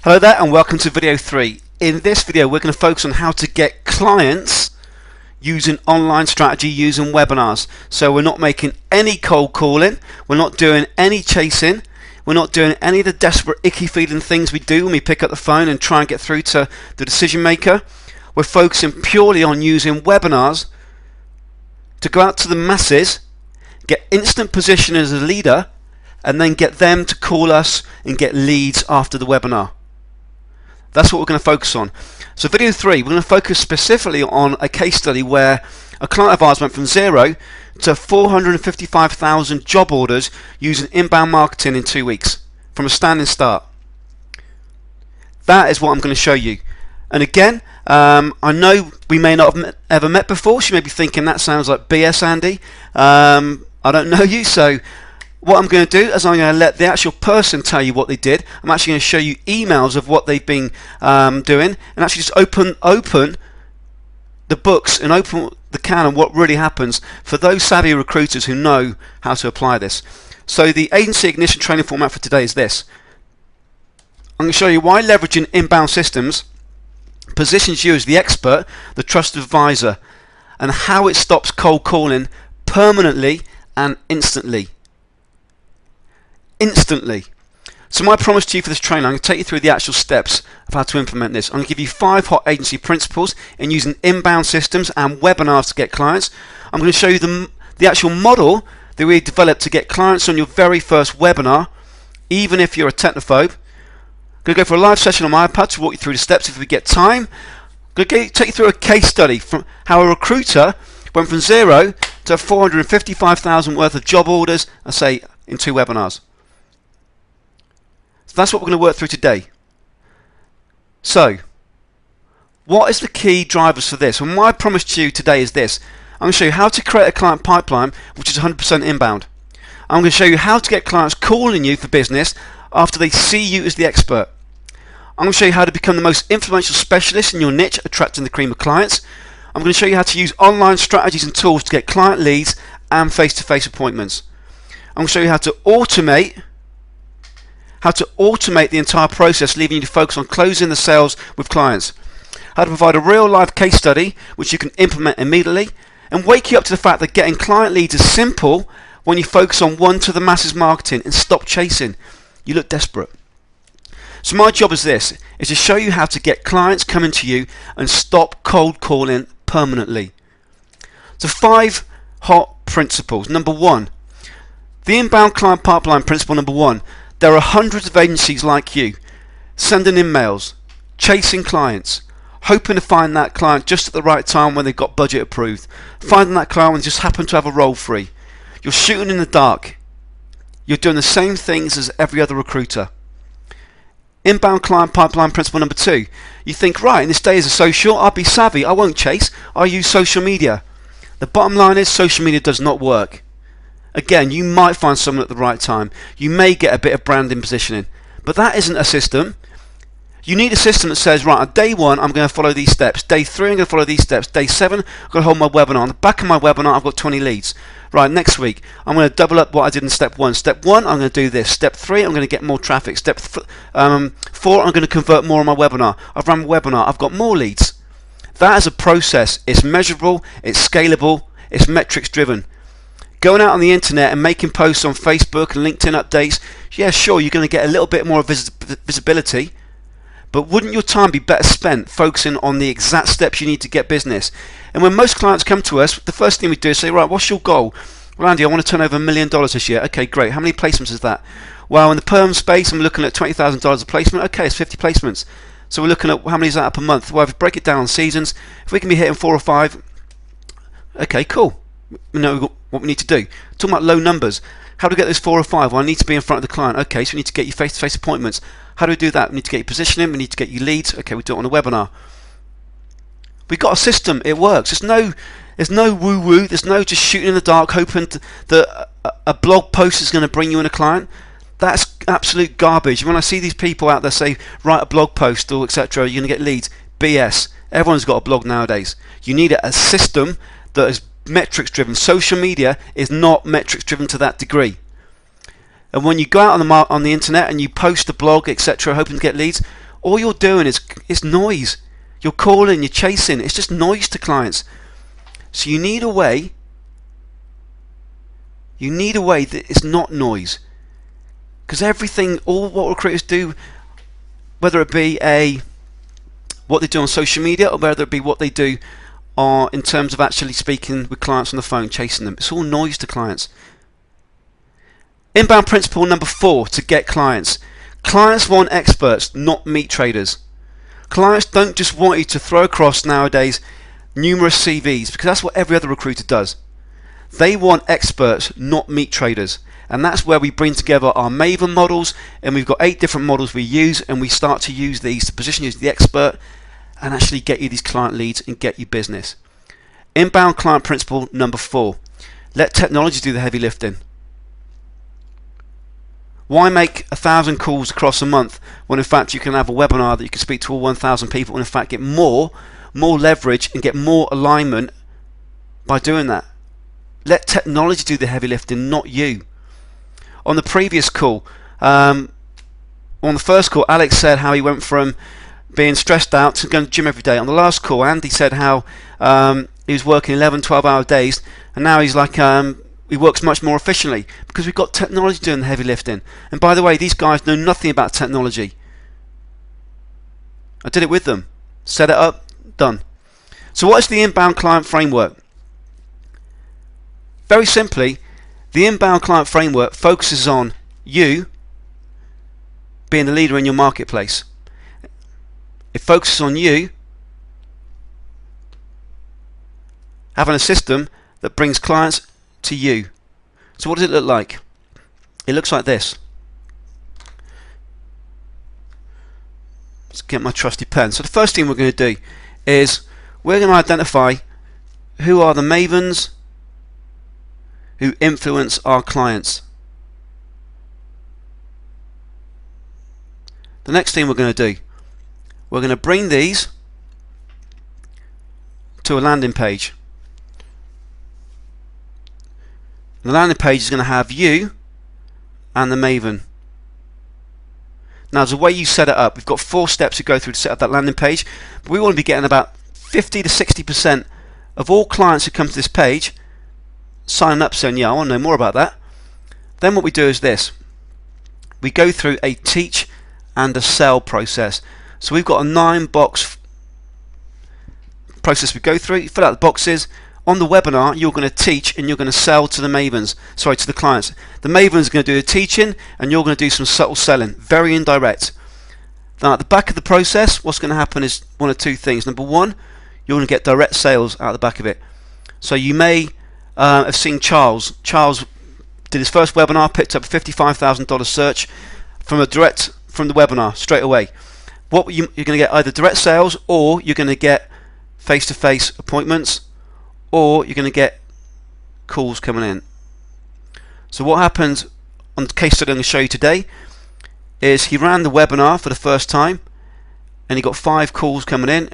Hello there and welcome to video 3. In this video we're going to focus on how to get clients using online strategy, using webinars. So we're not making any cold calling, we're not doing any chasing, we're not doing any of the desperate icky feeling things we do when we pick up the phone and try and get through to the decision maker. We're focusing purely on using webinars to go out to the masses, get instant position as a leader, and then get them to call us and get leads after the webinar. That's what we're going to focus on. So video 3, we're going to focus specifically on a case study where a client of ours went from 0 to 455,000 job orders using inbound marketing in 2 weeks from a standing start. That is what I'm going to show you. And again, I know we may not have ever met before, so you may be thinking that sounds like BS, Andy. I don't know you, so what I'm going to do is I'm going to let the actual person tell you what they did. I'm actually going to show you emails of what they've been doing, and actually just open the books and open the can of what really happens for those savvy recruiters who know how to apply this. So the agency ignition training format for today is this. I'm going to show you why leveraging inbound systems positions you as the expert, the trusted advisor, and how it stops cold calling permanently and instantly. So my promise to you for this training, I'm going to take you through the actual steps of how to implement this. I'm going to give you 5 hot agency principles in using inbound systems and webinars to get clients. I'm going to show you the actual model that we developed to get clients on your very first webinar, even if you're a technophobe. I'm going to go for a live session on my iPad to walk you through the steps if we get time. I'm going to take you through a case study from how a recruiter went from 0 to 455,000 worth of job orders, I say, in 2 webinars. So that's what we're going to work through today. So, what is the key drivers for this? Well, my promise to you today is this. I'm going to show you how to create a client pipeline which is 100% inbound. I'm going to show you how to get clients calling you for business after they see you as the expert. I'm going to show you how to become the most influential specialist in your niche, attracting the cream of clients. I'm going to show you how to use online strategies and tools to get client leads and face-to-face appointments. I'm going to show you how to automate the entire process, leaving you to focus on closing the sales with clients. How to provide a real life case study which you can implement immediately, and wake you up to the fact that getting client leads is simple when you focus on one to the masses marketing and stop chasing. You look desperate. So my job is this, is to show you how to get clients coming to you and stop cold calling permanently. So 5 hot principles. Number 1, the inbound client pipeline principle number 1. There are hundreds of agencies like you, sending in mails, chasing clients, hoping to find that client just at the right time when they've got budget approved, finding that client when they just happen to have a role free. You're shooting in the dark. You're doing the same things as every other recruiter. Inbound client pipeline principle number 2. You think, right, in this day as a social, I'll be savvy, I won't chase, I'll use social media. The bottom line is social media does not work. Again, you might find someone at the right time. You may get a bit of branding positioning. But that isn't a system. You need a system that says, right, on day 1, I'm going to follow these steps. Day 3, I'm going to follow these steps. Day 7, I'm going to hold my webinar. On the back of my webinar, I've got 20 leads. Right, next week, I'm going to double up what I did in step 1. Step 1, I'm going to do this. Step 3, I'm going to get more traffic. Step 4, I'm going to convert more on my webinar. I've run my webinar. I've got more leads. That is a process. It's measurable. It's scalable. It's metrics driven. Going out on the internet and making posts on Facebook and LinkedIn updates, yeah, sure, you're going to get a little bit more visibility, but wouldn't your time be better spent focusing on the exact steps you need to get business? And when most clients come to us, the first thing we do is say, right, what's your goal? Well, Andy, I want to turn over $1 million this year. Okay, great. How many placements is that? Well, in the perm space, I'm looking at $20,000 a placement. Okay, it's 50 placements. So we're looking at how many is that up a month? Well, if we break it down on seasons, if we can be hitting 4 or 5, okay, cool. We know what we need to do. Talking about low numbers. How do we get those 4 or 5? Well, I need to be in front of the client. Okay, so we need to get you face-to-face appointments. How do we do that? We need to get you positioning. We need to get you leads. Okay, we do it on a webinar. We've got a system. It works. There's no woo-woo. There's no just shooting in the dark, hoping that a blog post is going to bring you in a client. That's absolute garbage. When I see these people out there say, write a blog post or etc., you're going to get leads. BS. Everyone's got a blog nowadays. You need a system that is metrics driven. Social media is not metrics driven to that degree. And when you go out on the internet and you post a blog, etc., hoping to get leads, All you're doing is noise. You're calling, you're chasing. It's just noise to clients. So you need a way. You need a way that it's not noise. Because everything, all what recruiters do, whether it be what they do on social media or whether it be what they do in terms of actually speaking with clients on the phone, chasing them, it's all noise to clients. Inbound principle number 4 to get clients. Clients want experts, not meat traders. Clients don't just want you to throw across nowadays numerous CVs, because that's what every other recruiter does. They want experts, not meat traders. And that's where we bring together our Maven models, and we've got 8 different models we use, and we start to use these to position you as the expert and actually get you these client leads and get you business. Inbound client principle number 4. Let technology do the heavy lifting. Why make 1,000 calls across a month when in fact you can have a webinar that you can speak to all 1,000 people and in fact get more leverage and get more alignment by doing that? Let technology do the heavy lifting, not you. On the previous call, on the first call, Alex said how he went from being stressed out to going to the gym every day. On the last call, Andy said how he was working 11, 12-hour days, and now he's like he works much more efficiently because we've got technology doing the heavy lifting. And by the way, these guys know nothing about technology. I did it with them. Set it up, done. So what is the inbound client framework? Very simply, the inbound client framework focuses on you being the leader in your marketplace. It focuses on you having a system that brings clients to you. So what does it look like? It looks like this. Let's get my trusty pen. So the first thing we're going to do is we're going to identify who are the mavens who influence our clients. The next thing we're going to do, we're going to bring these to a landing page. The landing page is going to have you and the Maven. Now, there's a way you set it up. We've got 4 steps to go through to set up that landing page. But we want to be getting about 50 to 60% of all clients who come to this page sign up saying, yeah, I want to know more about that. Then what we do is this. We go through a teach and a sell process. So we've got a 9-box process we go through. You fill out the boxes. On the webinar, you're going to teach and you're going to sell to the Mavens, to the clients. The Mavens are going to do the teaching and you're going to do some subtle selling, very indirect. Now at the back of the process, what's going to happen is one of 2 things. Number 1, you're going to get direct sales out the back of it. So you may have seen Charles. Charles did his first webinar, picked up a $55,000 search from the webinar straight away. You're going to get either direct sales, or you're going to get face-to-face appointments, or you're going to get calls coming in. So what happened on the case study I'm going to show you today is he ran the webinar for the first time and he got 5 calls coming in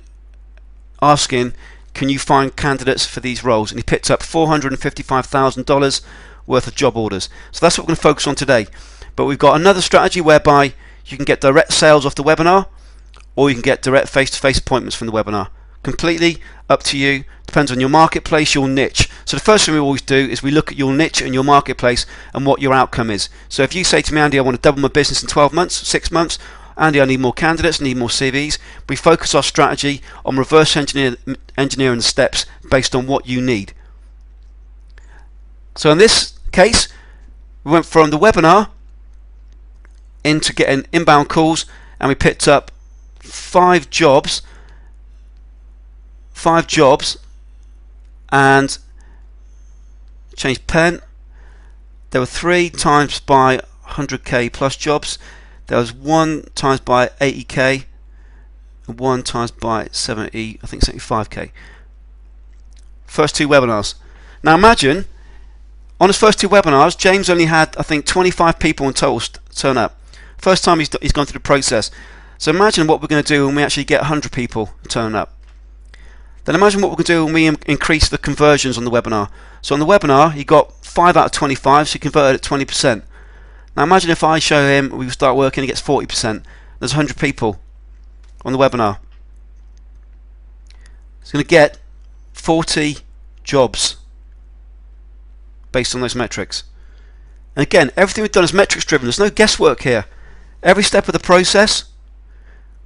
asking, can you find candidates for these roles? And he picked up $455,000 worth of job orders. So that's what we're going to focus on today. But we've got another strategy whereby you can get direct sales off the webinar, or you can get direct face-to-face appointments from the webinar. Completely up to you. Depends on your marketplace, your niche. So the first thing we always do is we look at your niche and your marketplace and what your outcome is. So if you say to me, Andy, I want to double my business in 12 months, 6 months, Andy, I need more candidates, I need more CVs. We focus our strategy on reverse engineering the steps based on what you need. So in this case, we went from the webinar into getting inbound calls, and we picked up 5 jobs, and changed pen. There were 3 times by 100k plus jobs. There was 1 times by 80k and 1 times by 75k. First 2 webinars. Now imagine on his first 2 webinars, James only had, I think, 25 people in total turn up. First time he's gone through the process. So imagine what we're going to do when we actually get 100 people turn up. Then imagine what we're going to do when we increase the conversions on the webinar. So on the webinar, he got 5 out of 25, so he converted at 20%. Now imagine if I show him, we start working, he gets 40%. There's 100 people. on the webinar. It's going to get 40 jobs based on those metrics. And again, everything we've done is metrics driven. There's no guesswork here. Every step of the process,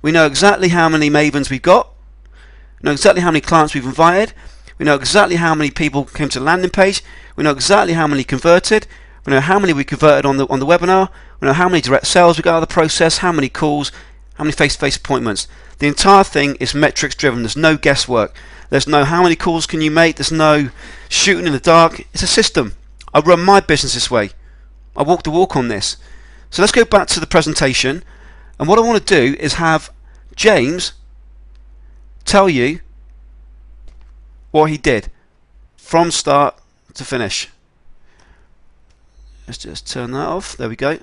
we know exactly how many Mavens we've got, we know exactly how many clients we've invited, we know exactly how many people came to the landing page, we know exactly how many converted, we know how many we converted on the webinar, we know how many direct sales we got out of the process, how many calls, how many face-to-face appointments. The entire thing is metrics driven. There's no guesswork. There's no how many calls can you make. There's no shooting in the dark. It's a system. I run my business this way. I walk the walk on this. So let's go back to the presentation, and what I want to do is have James tell you what he did from start to finish. Let's just turn that off. There we go.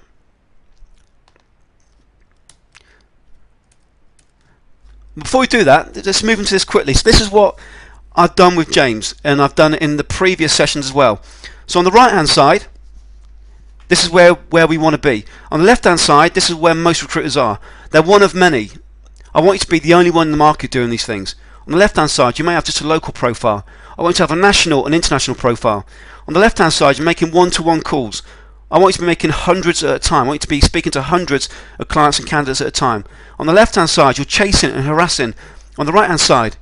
Before we do that, let's move into this quickly. So this is what I've done with James, and I've done it in the previous sessions as well. So on the right hand side, this is where we want to be. On the left hand side, this is where most recruiters are. They're one of many. I want you to be the only one in the market doing these things. On the left hand side, you may have just a local profile. I want you to have a national and international profile. On the left hand side, you're making one-to-one calls. I want you to be making hundreds at a time. I want you to be speaking to hundreds of clients and candidates at a time. On the left hand side, you're chasing and harassing. On the right hand side,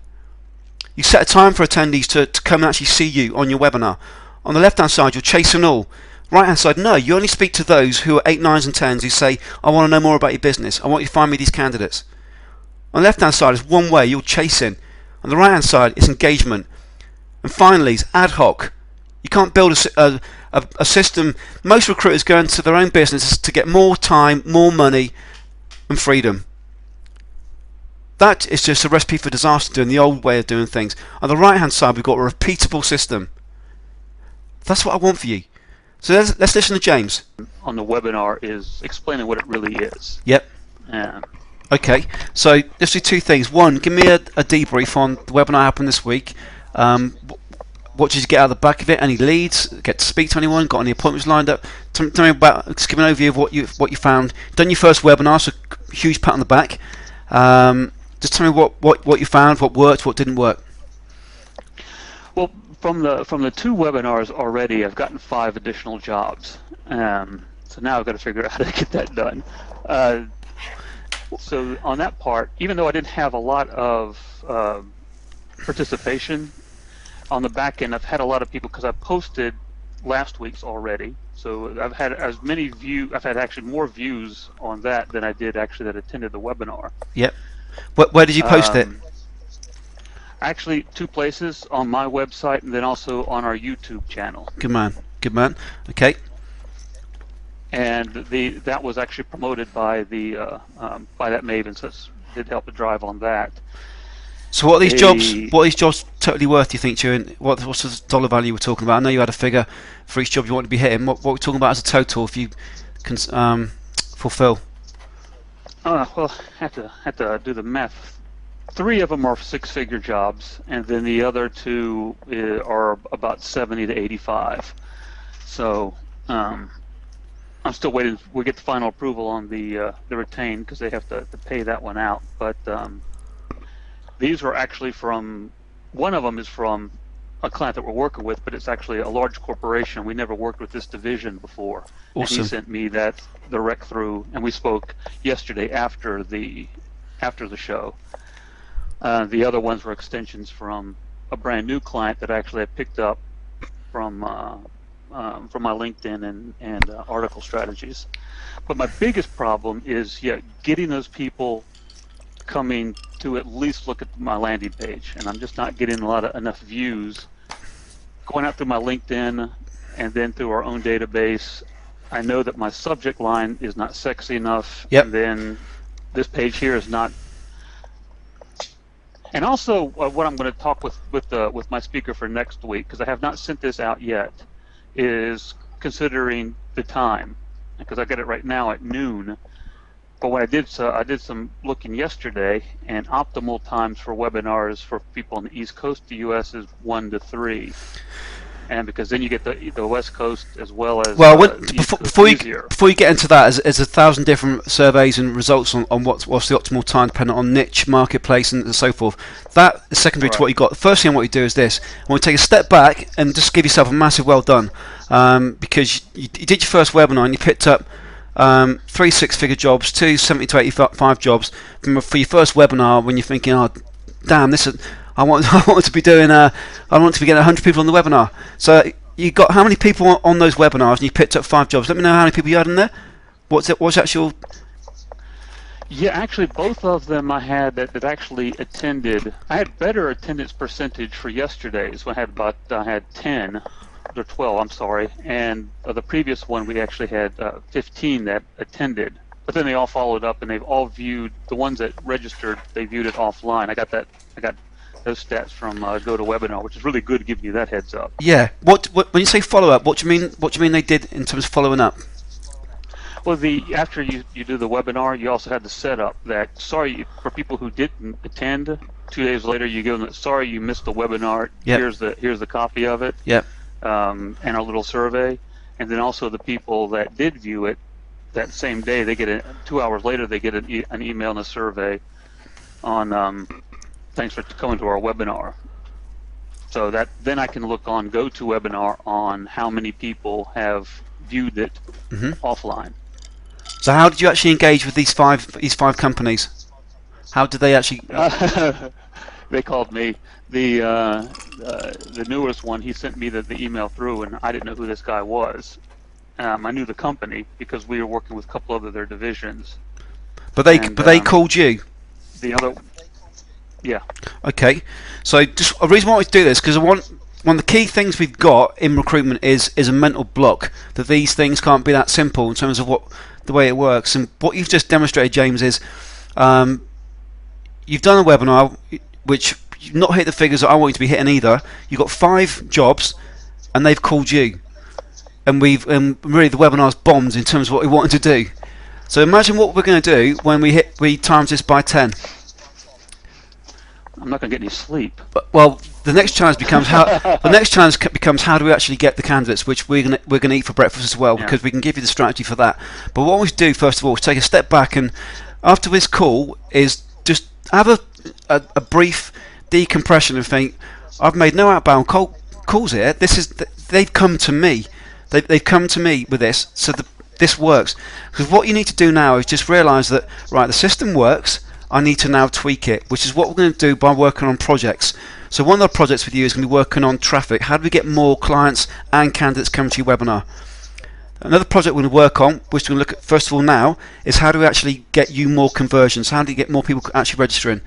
you set a time for attendees to come and actually see you on your webinar. On the left hand side, you're chasing all. Right hand side, no, you only speak to those who are 8, 9s and 10s who say, I want to know more about your business. I want you to find me these candidates. On the left hand side is one way, you're chasing. On the right hand side, it's engagement. And finally, it's ad hoc. You can't build a system. Most recruiters go into their own businesses to get more time, more money, and freedom. That is just a recipe for disaster, doing the old way of doing things. On the right hand side, we've got a repeatable system. That's what I want for you. So let's listen to James. On the webinar is explaining what it really is. Yep. Okay, so let's do two things. One, give me a debrief on the webinar happened this week. What did you get out of the back of it? Any leads? Get to speak to anyone? Got any appointments lined up? Tell me about. Just give me an overview of what you found. Done your first webinar, so huge pat on the back. Just tell me what you found, what worked, what didn't work. Well, from the 2 webinars already, I've gotten 5 additional jobs. So now I've got to figure out how to get that done. So on that part, even though I didn't have a lot of participation on the back end, I've had a lot of people, because I posted last week's already. So I've had as many views. I've had actually more views on that than I did actually that attended the webinar. Yep. Where did you post it? Actually, 2 places, on my website and then also on our YouTube channel. Good man. Good man. Okay. And that was actually promoted by that Maven, so it did help to drive on that. So what are these jobs? What are these jobs totally worth? Do you think, Stuart? What's the dollar value we're talking about? I know you had a figure for each job you want to be hitting. What are we talking about as a total if you can fulfill? Well, I have to do the math. 3 of them are 6-figure jobs, and then the other 2 are about 70 to 85. So I'm still waiting. We get the final approval on the retain, because they have to pay that one out. But these were actually from, one of them is from a client that we're working with, but it's actually a large corporation. We never worked with this division before. Awesome. And he sent me that direct through, and we spoke yesterday after the show. The other ones were extensions from a brand new client that actually I picked up from my LinkedIn and article strategies. But my biggest problem is getting those people coming to at least look at my landing page, and I'm just not getting enough views. Going out through my LinkedIn and then through our own database, I know that my subject line is not sexy enough. Yep. And then this page here is not. And also, what I'm going to talk with my speaker for next week, because I have not sent this out yet, is considering the time, because I got it right now at noon. But what I did some looking yesterday, and optimal times for webinars for people on the East Coast of the U.S. is 1 to 3. and because then you get the West Coast as well as Well, East Coast before easier. you get into that, there's 1,000 different surveys and results on what's the optimal time, depending on niche, marketplace, and so forth. That is secondary to what you got. The first thing I want you to do is this: I want you to take a step back and just give yourself a massive well done, because you did your first webinar and you picked up 3 six-figure jobs, 2 70 to 85 jobs for your first webinar. When you're thinking, oh, damn, this is, I want to be doing I want to be getting 100 people on the webinar. So you got how many people on those webinars, and you picked up 5 jobs? Let me know how many people you had in there. What's actual? Yeah, actually, both of them I had that actually attended. I had better attendance percentage for yesterday's. I had 10 or 12. I'm sorry, and the previous one we actually had 15 that attended. But then they all followed up, and they've all viewed the ones that registered. They viewed it offline. I got those stats from GoToWebinar, which is really good to give you that heads up. Yeah. What when you say follow up, what do you mean? What do you mean they did in terms of following up? Well, after you do the webinar, you also had the setup that for people who didn't attend. 2 days later, you give them sorry you missed the webinar. Yep. Here's the copy of it. Yep. And our little survey, and then also the people that did view it that same day, they get 2 hours later they get an email and a survey on thanks for coming to our webinar. So that then I can look on GoToWebinar on how many people have viewed it offline. So how did you actually engage with these five companies? How did they actually? They called me. The newest one, he sent me the email through, and I didn't know who this guy was. I knew the company because we were working with a couple of their divisions. But they called you. The other, yeah. Okay, so just a reason why I want to do this because one of the key things we've got in recruitment is a mental block that these things can't be that simple in terms of the way it works. And what you've just demonstrated, James, is you've done a webinar which you've not hit the figures that I want you to be hitting either. You've got 5 jobs, and they've called you, and really the webinar's bombed in terms of what we wanted to do. So imagine what we're going to do when we times this by 10. I'm not going to get any sleep. Well, the next challenge becomes how do we actually get the candidates, which we're going to eat for breakfast as well, because we can give you the strategy for that. But what we do first of all is take a step back, and after this call is just have a brief decompression and think, I've made no outbound calls here. They've come to me. They've come to me with this, so this works. Because what you need to do now is just realise that right, the system works. I need to now tweak it, which is what we're going to do by working on projects. So one of the projects with you is going to be working on traffic. How do we get more clients and candidates coming to your webinar? Another project we're going to work on, which we're going to look at first of all now, is how do we actually get you more conversions? How do you get more people actually registering?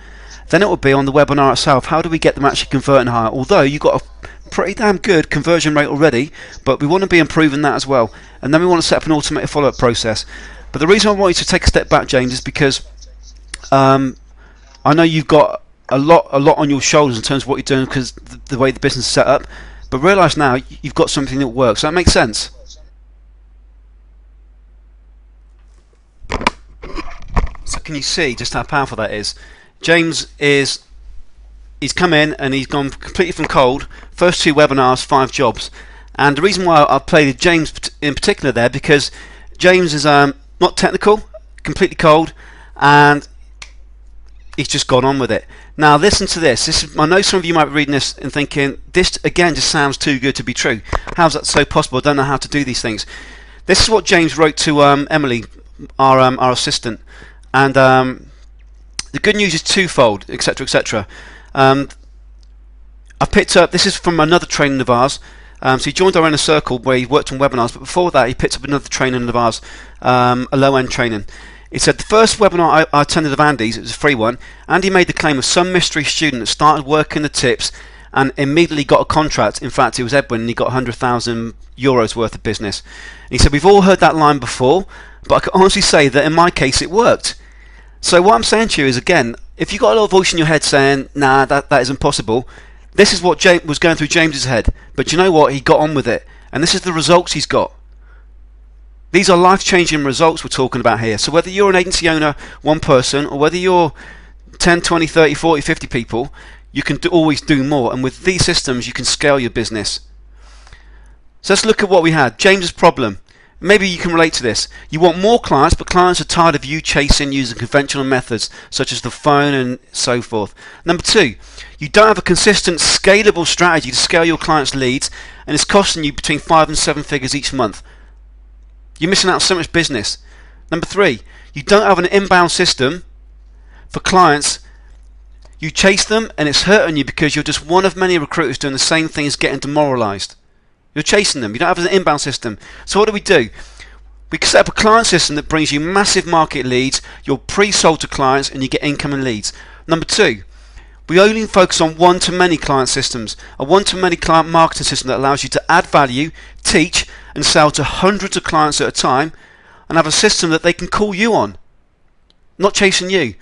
Then it will be on the webinar itself. How do we get them actually converting higher? Although you've got a pretty damn good conversion rate already, but we want to be improving that as well. And then we want to set up an automated follow-up process. But the reason I want you to take a step back, James, is because I know you've got a lot on your shoulders in terms of what you're doing because the way the business is set up. But realise now you've got something that works. Does that make sense? So can you see just how powerful that is? James he's come in and he's gone completely from cold. First 2 webinars, 5 jobs. And the reason why I played James in particular there, because James is not technical, completely cold, and he's just gone on with it. Now listen to this. I know some of you might be reading this and thinking, this again just sounds too good to be true. How's that so possible? I don't know how to do these things. This is what James wrote to Emily, our assistant. And the good news is twofold, etc., etc. I've picked up, this is from another training of ours. So he joined our inner circle where he worked on webinars, but before that he picked up another training of ours, a low-end training. He said, the first webinar I attended of Andy's, it was a free one, Andy made the claim of some mystery student that started working the tips and immediately got a contract. In fact, it was Edwin, and he got 100,000 euros worth of business. And he said, we've all heard that line before, but I can honestly say that in my case it worked. So what I'm saying to you is, again, if you've got a little voice in your head saying, nah, that isn't possible, this is what was going through James's head. But you know what? He got on with it. And this is the results he's got. These are life-changing results we're talking about here. So whether you're an agency owner, one person, or whether you're 10, 20, 30, 40, 50 people, you can always do more. And with these systems, you can scale your business. So let's look at what we had. James's problem. Maybe you can relate to this. You want more clients, but clients are tired of you chasing using conventional methods such as the phone and so forth. Number 2, you don't have a consistent, scalable strategy to scale your clients' leads, and it's costing you between 5 and 7 figures each month. You're missing out on so much business. Number 3, you don't have an inbound system for clients. You chase them and it's hurting you because you're just one of many recruiters doing the same thing as getting demoralized. You're chasing them. You don't have an inbound system. So what do? We set up a client system that brings you massive market leads. You're pre-sold to clients and you get incoming leads. Number 2, we only focus on one-to-many client systems. A one-to-many client marketing system that allows you to add value, teach, and sell to hundreds of clients at a time, and have a system that they can call you on, not chasing you.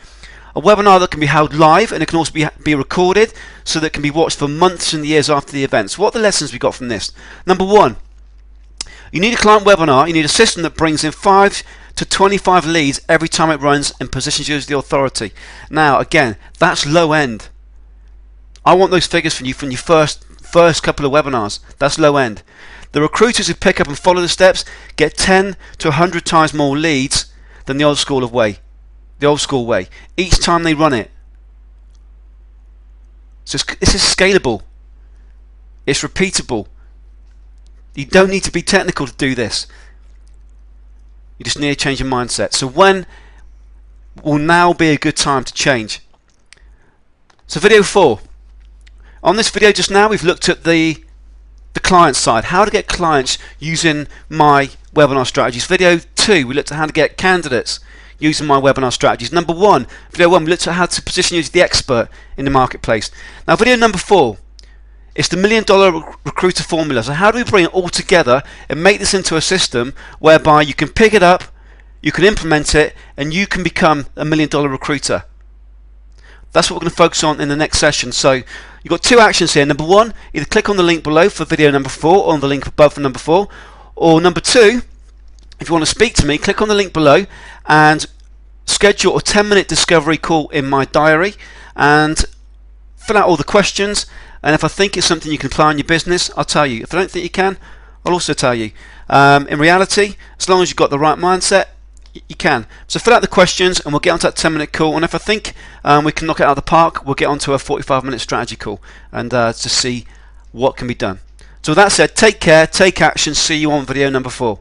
A webinar that can be held live, and it can also be recorded so that it can be watched for months and years after the events. What are the lessons we got from this? Number 1, you need a client webinar. You need a system that brings in 5 to 25 leads every time it runs and positions you as the authority. Now, again, that's low end. I want those figures from you from your first couple of webinars. That's low end. The recruiters who pick up and follow the steps get 10 to 100 times more leads than the old school way. Each time they run it. So this is scalable. It's repeatable. You don't need to be technical to do this. You just need to change your mindset. So when will now be a good time to change? So video 4. On this video just now, we've looked at the client side, how to get clients using my webinar strategies. Video 2, we looked at how to get candidates using my webinar strategies. Video 1, we looked at how to position you as the expert in the marketplace. Now video number 4, it's the $1 Million Recruiter Formula. So how do we bring it all together and make this into a system whereby you can pick it up, you can implement it, and you can become a $1 Million Recruiter? That's what we're going to focus on in the next session. So you've got 2 actions here. Number 1, either click on the link below for video number 4 or on the link above for number 4. Or number 2, if you want to speak to me, click on the link below and schedule a 10-minute discovery call in my diary and fill out all the questions. And if I think it's something you can apply in your business, I'll tell you. If I don't think you can, I'll also tell you. In reality, as long as you've got the right mindset, you can. So fill out the questions and we'll get onto that 10-minute call, and if I think we can knock it out of the park, we'll get onto a 45-minute strategy call and to see what can be done. So with that said, take care, take action, see you on video number 4.